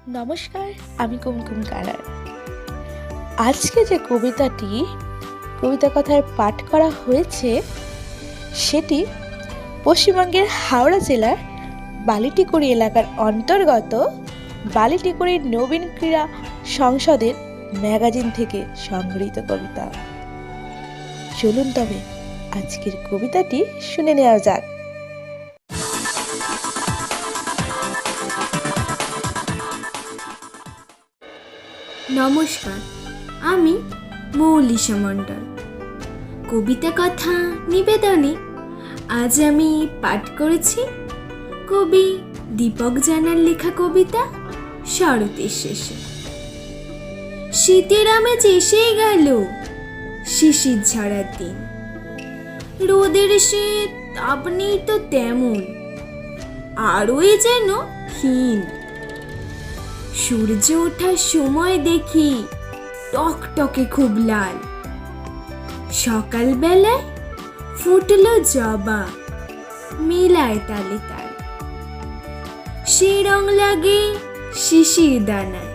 নমস্কার, আমি কুমকুম কারার। আজকে যে কবিতা কথায় পাঠ করা হয়েছে সেটি পশ্চিমবঙ্গের হাওড়া জেলার বালিটিকুড়ি এলাকার অন্তর্গত বালিটিকুড়ি নবীন ক্রীড়া সংসদের ম্যাগাজিন থেকে সংগৃহীত কবিতা। চলুন তবে আজকের কবিতাটি শুনে নেওয়া যাক। নমস্কার, আমি মৌলিশা মণ্ডল। কবিতা কথা নিবেদনে আজ আমি পাঠ করেছি কবি দীপক জানার লেখা কবিতা শরতের শেষে। শীতের আমেজ এসেই গেল, শিশির ঝরার দিন। রোদের সে তাপ নেই তো তেমন, আরোই যেন ক্ষীণ। সূর্য ওঠার সময় দেখি টকটকে খুব লাল। সকালবেলায় ফুটলো জবা, মেলায় তালে তাল। সে রং লাগে শিশির দানায়,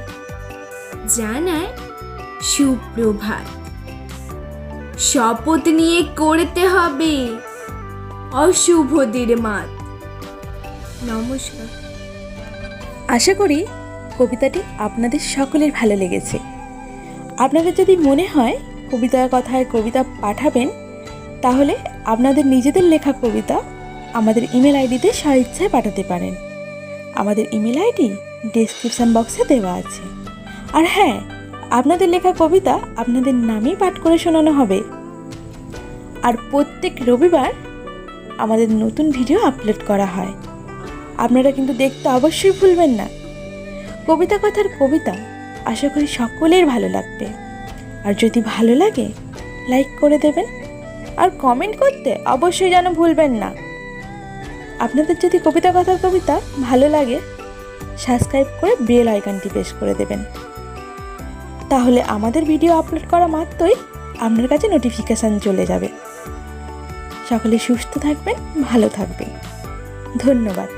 জানায় সুপ্রভাত। শপথ নিয়ে করতে হবে অশুভদের মাত। নমস্কার। আশা করি কবিতাটি আপনাদের সকলের ভালো লেগেছে। আপনাদের যদি মনে হয় কবিতার কথায় কবিতা পাঠাবেন, তাহলে আপনাদের নিজেদের লেখা কবিতা আমাদের ইমেল আইডিতে স্বেচ্ছায় পাঠাতে পারেন। আমাদের ইমেল আইডি ডেসক্রিপশান বক্সে দেওয়া আছে। আর হ্যাঁ, আপনাদের লেখা কবিতা আপনাদের নামেই পাঠ করে শোনানো হবে। আর প্রত্যেক রবিবার আমাদের নতুন ভিডিও আপলোড করা হয়, আপনারা কিন্তু দেখতে অবশ্যই ভুলবেন না। কবিতা কথার কবিতা আশা করি সকলের ভালো লাগবে। আর যদি ভালো লাগে লাইক করে দেবেন, আর কমেন্ট করতে অবশ্যই যেন ভুলবেন না। আপনাদের যদি কবিতা কথার কবিতা ভালো লাগে, সাবস্ক্রাইব করে বেল আইকনটি প্রেস করে দেবেন। তাহলে আমাদের ভিডিও আপলোড করা মাত্রই আপনার কাছে নোটিফিকেশান চলে যাবে। সকলে সুস্থ থাকবেন, ভালো থাকবেন। ধন্যবাদ।